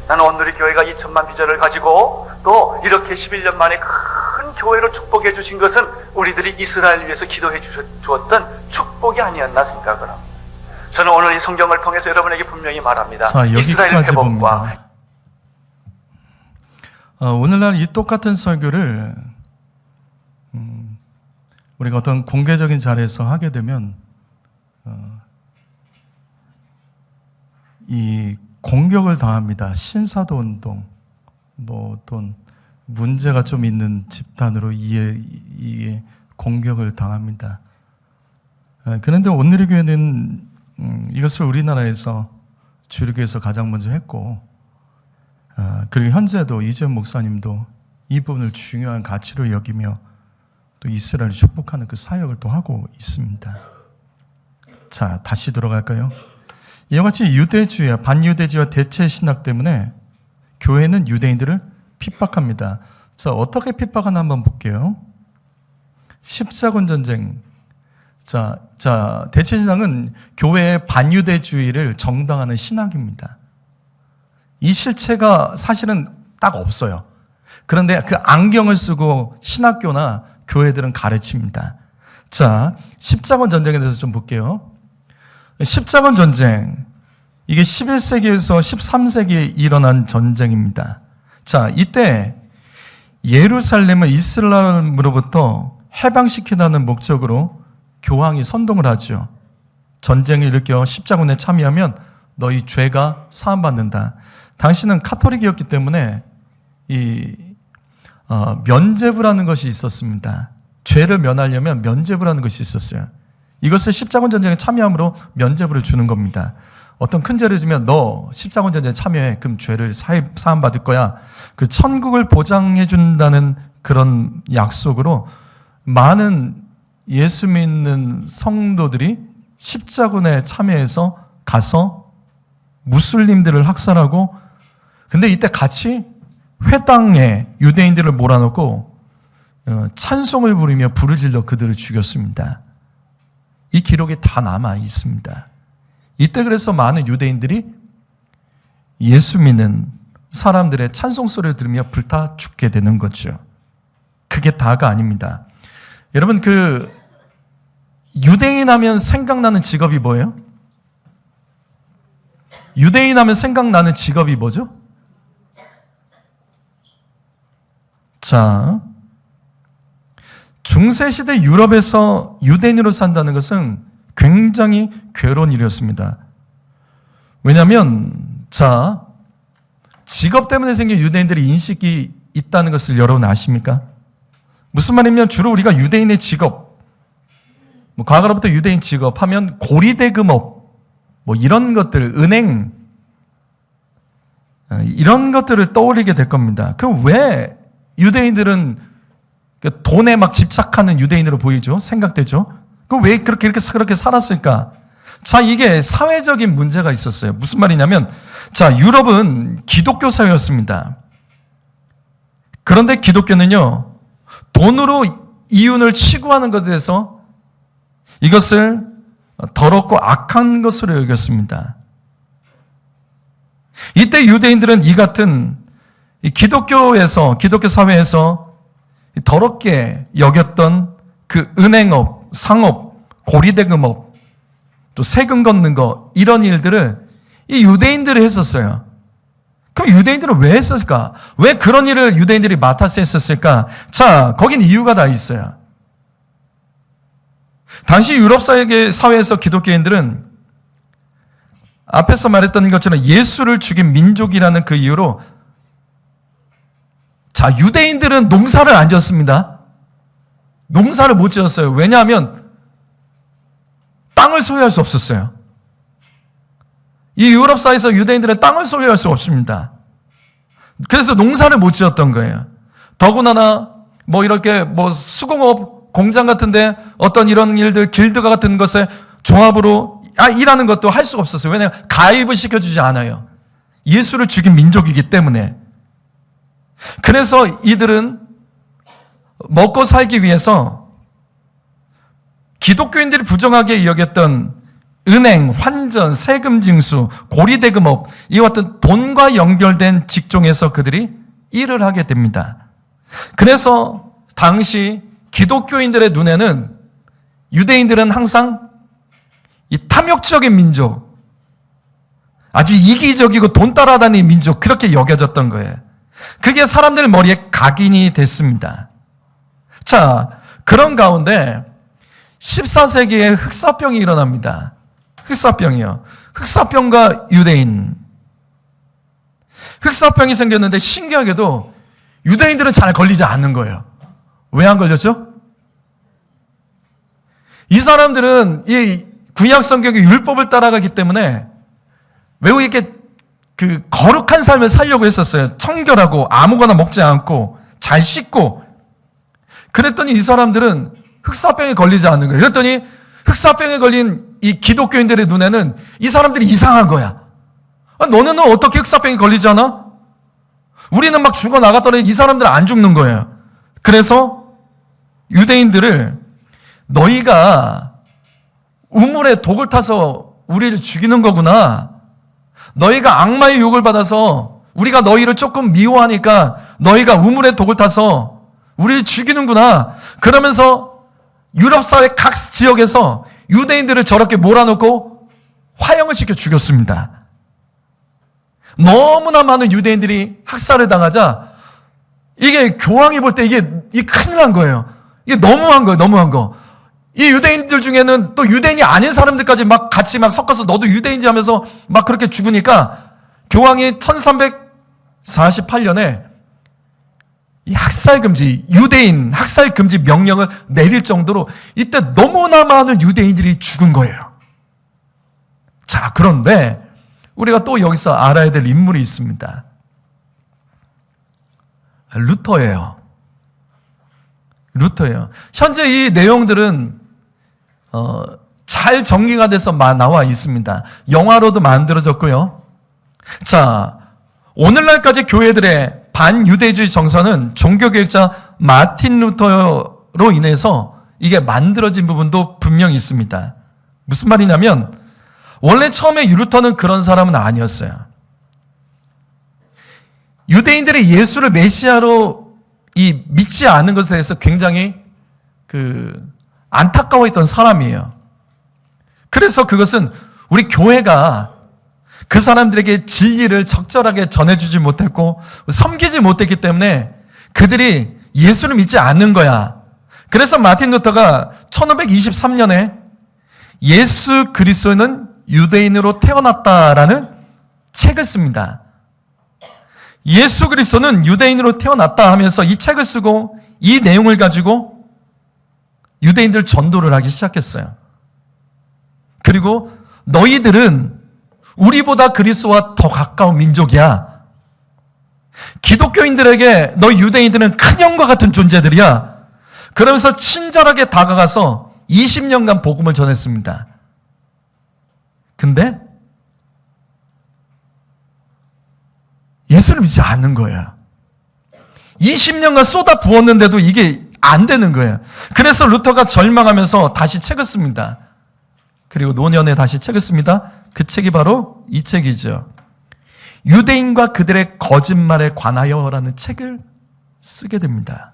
나는 오늘 우리 교회가 2천만 비전을 가지고 또 이렇게 11년 만에 큰 교회로 축복해 주신 것은 우리들이 이스라엘을 위해서 기도해 주었던 축복이 아니었나 생각을 합니다. 저는 오늘 이 성경을 통해서 여러분에게 분명히 말합니다. 자, 이스라엘 여기까지 회복과 봅니다. 오늘날 이 똑같은 설교를 우리가 어떤 공개적인 자리에서 하게 되면 이 공격을 당합니다. 신사도 운동, 뭐 어떤 문제가 좀 있는 집단으로 이에 공격을 당합니다. 그런데 오늘의 교회는 이것을 우리나라에서 주일교회에서 가장 먼저 했고, 그리고 현재도 이재현 목사님도 이 부분을 중요한 가치로 여기며 또 이스라엘을 축복하는 그 사역을 또 하고 있습니다. 자, 다시 돌아갈까요? 이와 같이 유대주의와 반유대주의와 대체 신학 때문에 교회는 유대인들을 핍박합니다. 자, 어떻게 핍박하나 한번 볼게요. 십자군 전쟁. 자, 대체 신학은 교회의 반유대주의를 정당화하는 신학입니다. 이 실체가 사실은 딱 없어요. 그런데 그 안경을 쓰고 신학교나 교회들은 가르칩니다. 자, 십자군 전쟁에 대해서 좀 볼게요. 십자군 전쟁, 이게 11세기에서 13세기에 일어난 전쟁입니다. 자, 이때 예루살렘을 이슬람으로부터 해방시키다는 목적으로 교황이 선동을 하죠. 전쟁을 일으켜 십자군에 참여하면 너희 죄가 사함받는다. 당시는 카톨릭이었기 때문에 면죄부라는 것이 있었습니다. 죄를 면하려면 면죄부라는 것이 있었어요. 이것을 십자군 전쟁에 참여함으로 면죄부를 주는 겁니다. 어떤 큰 죄를 지면 너 십자군 전쟁에 참여해. 그럼 죄를 사함 받을 거야. 그 천국을 보장해 준다는 그런 약속으로 많은 예수 믿는 성도들이 십자군에 참여해서 가서 무슬림들을 학살하고, 근데 이때 같이 회당에 유대인들을 몰아넣고 찬송을 부르며 불을 질러 그들을 죽였습니다. 이 기록이 다 남아 있습니다. 이때 그래서 많은 유대인들이 예수 믿는 사람들의 찬송 소리를 들으며 불타 죽게 되는 거죠. 그게 다가 아닙니다. 여러분, 그 유대인 하면 생각나는 직업이 뭐예요? 유대인 하면 생각나는 직업이 뭐죠? 자, 중세시대 유럽에서 유대인으로 산다는 것은 굉장히 괴로운 일이었습니다. 왜냐하면, 자, 직업 때문에 생긴 유대인들의 인식이 있다는 것을 여러분 아십니까? 무슨 말이냐면 주로 우리가 유대인의 직업, 과거로부터 유대인 직업 하면 고리대금업, 이런 것들, 은행, 이런 것들을 떠올리게 될 겁니다. 왜 유대인들은 돈에 막 집착하는 유대인으로 보이죠? 생각되죠? 왜 그렇게 살았을까? 자, 이게 사회적인 문제가 있었어요. 무슨 말이냐면, 자, 유럽은 기독교 사회였습니다. 그런데 기독교는요, 돈으로 이윤을 추구하는 것에 대해서 이것을 더럽고 악한 것으로 여겼습니다. 이때 유대인들은 이 같은 기독교 사회에서 더럽게 여겼던 그 은행업, 상업, 고리대금업, 또 세금 걷는 거, 이런 일들을 이 유대인들이 했었어요. 그럼 유대인들은 왜 했었을까? 왜 그런 일을 유대인들이 맡아서 했었을까? 자, 거긴 이유가 다 있어요. 당시 유럽 사회에서 기독교인들은 앞에서 말했던 것처럼 예수를 죽인 민족이라는 그 이유로, 자, 유대인들은 농사를 안 지었습니다. 농사를 못 지었어요. 왜냐하면 땅을 소유할 수 없었어요. 이 유럽 사회에서 유대인들은 땅을 소유할 수 없습니다. 그래서 농사를 못 지었던 거예요. 더군다나 이렇게 수공업 공장 같은데 어떤 이런 일들, 길드가 같은 것에 조합으로 일하는 것도 할 수가 없었어요. 왜냐하면 가입을 시켜주지 않아요. 예수를 죽인 민족이기 때문에. 그래서 이들은 먹고 살기 위해서 기독교인들이 부정하게 여겼던 은행, 환전, 세금 징수, 고리대금업, 이와 같은 돈과 연결된 직종에서 그들이 일을 하게 됩니다. 그래서 당시 기독교인들의 눈에는 유대인들은 항상 이 탐욕적인 민족, 아주 이기적이고 돈 따라다니는 민족, 그렇게 여겨졌던 거예요. 그게 사람들 머리에 각인이 됐습니다. 자, 그런 가운데 14세기에 흑사병이 일어납니다. 흑사병이요. 흑사병과 유대인. 흑사병이 생겼는데 신기하게도 유대인들은 잘 걸리지 않는 거예요. 왜 안 걸렸죠? 이 사람들은 이 구약 성경의 율법을 따라가기 때문에 매우 이렇게 거룩한 삶을 살려고 했었어요. 청결하고 아무거나 먹지 않고 잘 씻고. 그랬더니 이 사람들은 흑사병에 걸리지 않는 거예요. 그랬더니 흑사병에 걸린 이 기독교인들의 눈에는 이 사람들이 이상한 거야. 너는 어떻게 흑사병에 걸리지 않아? 우리는 막 죽어나갔더니 이 사람들은 안 죽는 거예요. 그래서 유대인들을 너희가 우물에 독을 타서 우리를 죽이는 거구나. 너희가 악마의 욕을 받아서 우리가 너희를 조금 미워하니까 너희가 우물에 독을 타서 우리를 죽이는구나. 그러면서 유럽 사회 각 지역에서 유대인들을 저렇게 몰아넣고 화형을 시켜 죽였습니다. 너무나 많은 유대인들이 학살을 당하자 이게 교황이 볼 때 이게 큰일 난 거예요. 이게 너무한 거예요. 너무한 거. 이 유대인들 중에는 또 유대인이 아닌 사람들까지 막 같이 막 섞어서 너도 유대인지 하면서 막 그렇게 죽으니까 교황이 1348년에 이 학살 금지, 유대인 학살 금지 명령을 내릴 정도로 이때 너무나 많은 유대인들이 죽은 거예요. 자, 그런데 우리가 또 여기서 알아야 될 인물이 있습니다. 루터예요. 현재 이 내용들은 잘 정리가 돼서 나와 있습니다. 영화로도 만들어졌고요. 자, 오늘날까지 교회들의 반유대주의 정서는 종교개혁자 마틴 루터로 인해서 이게 만들어진 부분도 분명히 있습니다. 무슨 말이냐면 원래 처음에 루터는 그런 사람은 아니었어요. 유대인들이 예수를 메시아로 믿지 않은 것에 대해서 굉장히 안타까워했던 사람이에요. 그래서 그것은 우리 교회가 그 사람들에게 진리를 적절하게 전해주지 못했고 섬기지 못했기 때문에 그들이 예수를 믿지 않는 거야. 그래서 마틴 루터가 1523년에 예수 그리스도는 유대인으로 태어났다라는 책을 씁니다. 예수 그리스도는 유대인으로 태어났다 하면서 이 책을 쓰고 이 내용을 가지고 유대인들 전도를 하기 시작했어요. 그리고 너희들은 우리보다 그리스도와 더 가까운 민족이야. 기독교인들에게 너 유대인들은 큰 형과 같은 존재들이야. 그러면서 친절하게 다가가서 20년간 복음을 전했습니다. 근데 예수를 믿지 않는 거예요. 20년간 쏟아 부었는데도 이게 안 되는 거예요. 그래서 루터가 절망하면서 다시 책을 씁니다. 그리고 노년에 다시 책을 씁니다. 그 책이 바로 이 책이죠. 유대인과 그들의 거짓말에 관하여라는 책을 쓰게 됩니다.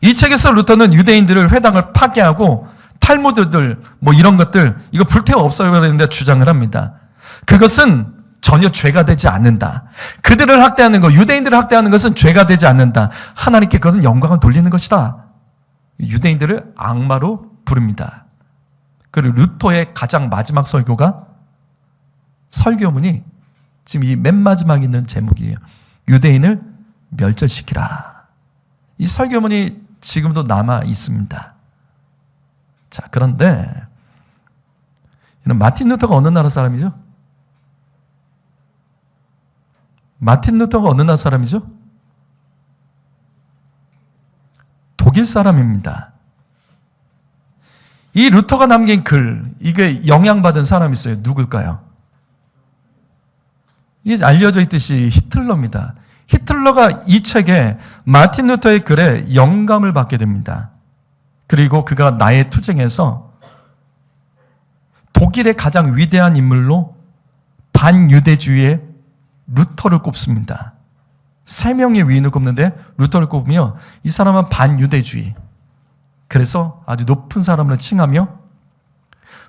이 책에서 루터는 유대인들을 회당을 파괴하고 탈무드들 뭐 이런 것들 이거 불태워 없애야 되는데 주장을 합니다. 그것은 전혀 죄가 되지 않는다. 그들을 학대하는 것, 유대인들을 학대하는 것은 죄가 되지 않는다. 하나님께 그것은 영광을 돌리는 것이다. 유대인들을 악마로 부릅니다. 그리고 루터의 가장 마지막 설교문이 지금 이 맨 마지막에 있는 제목이에요. 유대인을 멸절시키라. 이 설교문이 지금도 남아 있습니다. 자, 그런데 마틴 루터가 어느 나라 사람이죠? 마틴 루터가 어느 나라 사람이죠? 독일 사람입니다. 이 루터가 남긴 글, 이게 영향받은 사람이 있어요. 누굴까요? 이게 알려져 있듯이 히틀러입니다. 히틀러가 이 책에 마틴 루터의 글에 영감을 받게 됩니다. 그리고 그가 나의 투쟁에서 독일의 가장 위대한 인물로 반유대주의의 루터를 꼽습니다. 3명의 위인을 꼽는데 루터를 꼽으며 이 사람은 반유대주의. 그래서 아주 높은 사람으로 칭하며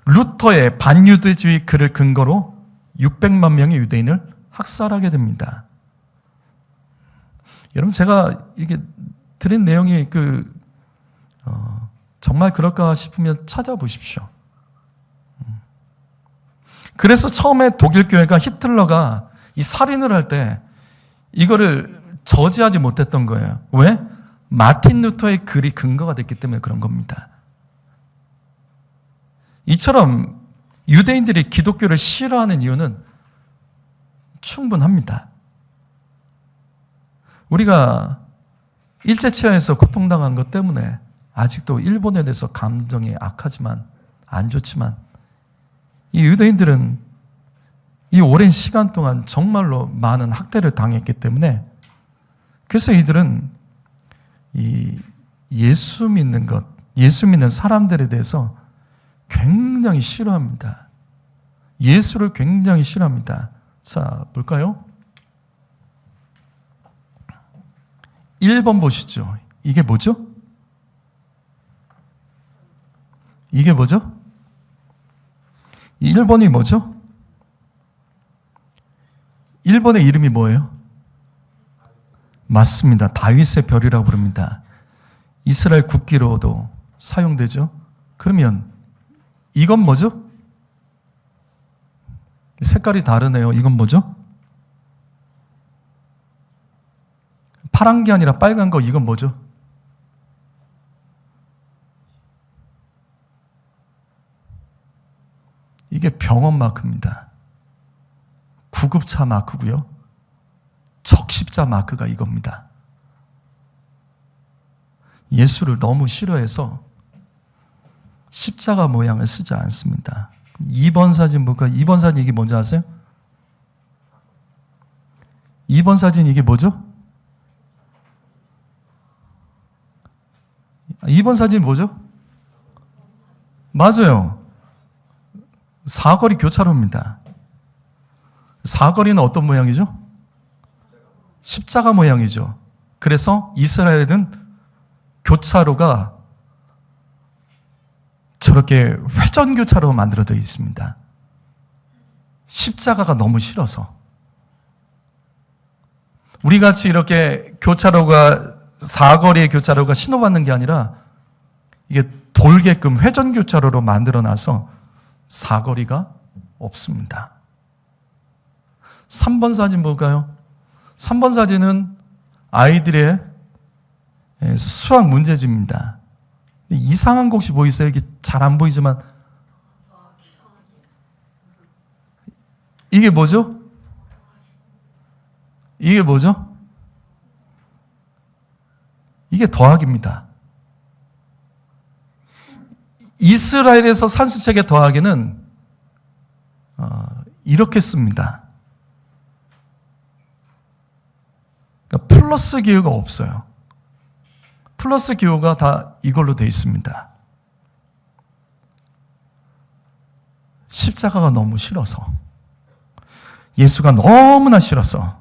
루터의 반유대주의 글을 근거로 600만 명의 유대인을 학살하게 됩니다. 여러분 제가 이게 드린 내용이 정말 그럴까 싶으면 찾아보십시오. 그래서 처음에 독일 교회가 히틀러가 이 살인을 할 때 이거를 저지하지 못했던 거예요. 왜? 마틴 루터의 글이 근거가 됐기 때문에 그런 겁니다. 이처럼 유대인들이 기독교를 싫어하는 이유는 충분합니다. 우리가 일제치하에서 고통당한 것 때문에 아직도 일본에 대해서 감정이 악하지만 안 좋지만 이 유대인들은 이 오랜 시간 동안 정말로 많은 학대를 당했기 때문에 그래서 이들은 이 예수 믿는 것, 예수 믿는 사람들에 대해서 굉장히 싫어합니다. 예수를 굉장히 싫어합니다. 자, 볼까요? 1번 보시죠. 이게 뭐죠? 이게 뭐죠? 1번이 뭐죠? 1번의 이름이 뭐예요? 맞습니다. 다윗의 별이라고 부릅니다. 이스라엘 국기로도 사용되죠. 그러면 이건 뭐죠? 색깔이 다르네요. 이건 뭐죠? 파란 게 아니라 빨간 거, 이건 뭐죠? 이게 병원 마크입니다. 구급차 마크고요. 적십자 마크가 이겁니다. 예수를 너무 싫어해서 십자가 모양을 쓰지 않습니다. 2번 사진 볼까요? 2번 사진 이게 뭔지 아세요? 2번 사진 이게 뭐죠? 2번 사진 뭐죠? 맞아요. 사거리 교차로입니다. 사거리는 어떤 모양이죠? 십자가 모양이죠. 그래서 이스라엘은 교차로가 저렇게 회전교차로 만들어져 있습니다. 십자가가 너무 싫어서. 우리같이 이렇게 교차로가 사거리의 교차로가 신호받는 게 아니라 이게 돌게끔 회전교차로로 만들어놔서 사거리가 없습니다. 3번 사진 볼까요? 3번 사진은 아이들의 수학 문제집입니다. 이상한 거 혹시 보이세요? 이게 잘 안 보이지만 이게 뭐죠? 이게 뭐죠? 이게 더하기입니다. 이스라엘에서 산수책의 더하기는 이렇게 씁니다. 그러니까 플러스 기호가 없어요. 플러스 기호가 다 이걸로 되어 있습니다. 십자가가 너무 싫어서, 예수가 너무나 싫어서,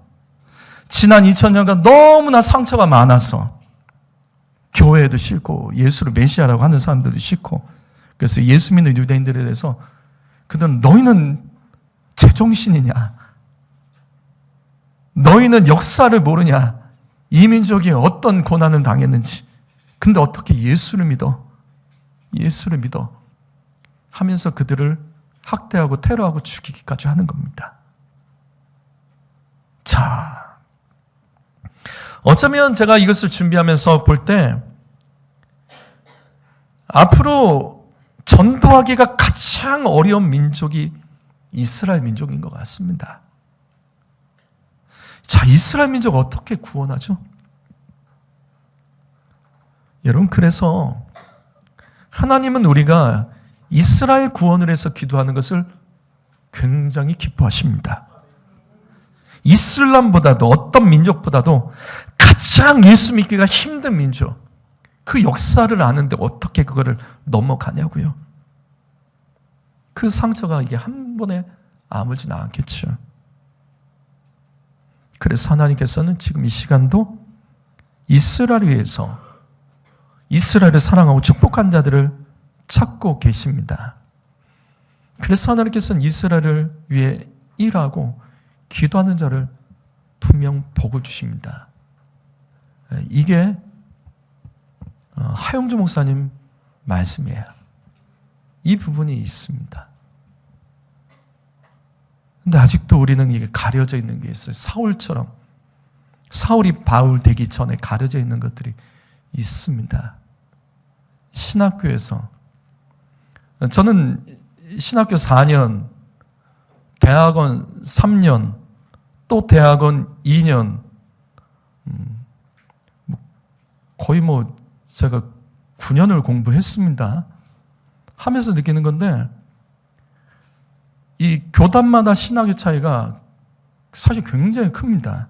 지난 2000년간 너무나 상처가 많아서 교회도 싫고 예수를 메시아라고 하는 사람들도 싫고, 그래서 예수 믿는 유대인들에 대해서 그들은 너희는 제정신이냐? 너희는 역사를 모르냐? 이 민족이 어떤 고난을 당했는지. 근데 어떻게 예수를 믿어? 예수를 믿어. 하면서 그들을 학대하고 테러하고 죽이기까지 하는 겁니다. 자, 어쩌면 제가 이것을 준비하면서 볼 때 앞으로 전도하기가 가장 어려운 민족이 이스라엘 민족인 것 같습니다. 자, 이스라엘 민족 어떻게 구원하죠? 여러분, 그래서 하나님은 우리가 이스라엘 구원을 해서 기도하는 것을 굉장히 기뻐하십니다. 이슬람보다도 어떤 민족보다도 가장 예수 믿기가 힘든 민족, 그 역사를 아는데 어떻게 그거를 넘어가냐고요. 그 상처가 이게 한 번에 아물지는 않겠죠. 그래서 하나님께서는 지금 이 시간도 이스라엘을 위해서, 이스라엘을 사랑하고 축복한 자들을 찾고 계십니다. 그래서 하나님께서는 이스라엘을 위해 일하고 기도하는 자를 분명 복을 주십니다. 이게 하영주 목사님 말씀이에요. 이 부분이 있습니다. 근데 아직도 우리는 이게 가려져 있는 게 있어요. 사울처럼, 사울이 바울 되기 전에 가려져 있는 것들이 있습니다. 신학교에서, 저는 신학교 4년, 대학원 3년, 또 대학원 2년, 거의 제가 9년을 공부했습니다. 하면서 느끼는 건데, 이 교단마다 신학의 차이가 사실 굉장히 큽니다.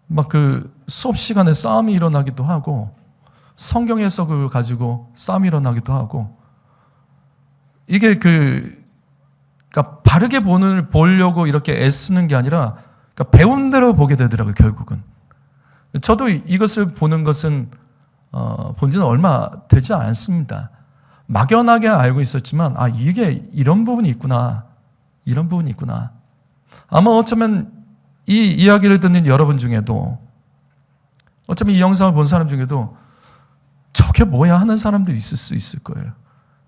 막 그 수업 시간에 싸움이 일어나기도 하고, 성경 해석을 가지고 싸움이 일어나기도 하고, 이게 그러니까 바르게 보려고 이렇게 애쓰는 게 아니라, 그러니까 배운 대로 보게 되더라고요, 결국은. 저도 이것을 보는 것은 본 지는 얼마 되지 않습니다. 막연하게 알고 있었지만, 이게 이런 부분이 있구나, 이런 부분이 있구나. 아마 어쩌면 이 이야기를 듣는 여러분 중에도, 어쩌면 이 영상을 본 사람 중에도 저게 뭐야 하는 사람도 있을 수 있을 거예요.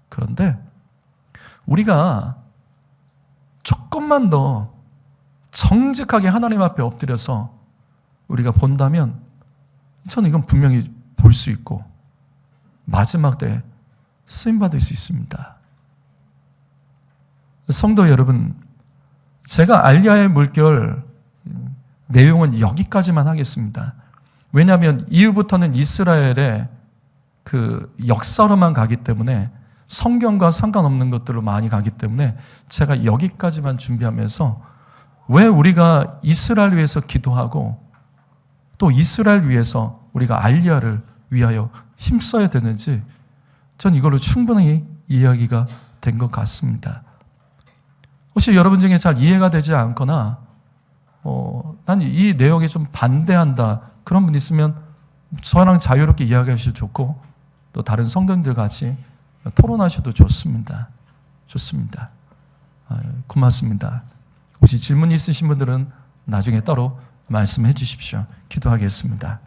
그런데 우리가 조금만 더 정직하게 하나님 앞에 엎드려서 우리가 본다면, 저는 이건 분명히 볼 수 있고 마지막 때 쓰임받을 수 있습니다. 성도 여러분, 제가 알리야의 물결 내용은 여기까지만 하겠습니다. 왜냐하면 이후부터는 이스라엘의 그 역사로만 가기 때문에, 성경과 상관없는 것들로 많이 가기 때문에 제가 여기까지만 준비하면서 왜 우리가 이스라엘 위해서 기도하고 또 이스라엘 위해서 우리가 알리야를 위하여 힘써야 되는지, 전 이걸로 충분히 이야기가 된 것 같습니다. 혹시 여러분 중에 잘 이해가 되지 않거나 난 이 내용에 좀 반대한다, 그런 분 있으면 저랑 자유롭게 이야기하셔도 좋고, 또 다른 성도님들 같이 토론하셔도 좋습니다. 좋습니다. 고맙습니다. 혹시 질문 있으신 분들은 나중에 따로 말씀해 주십시오. 기도하겠습니다.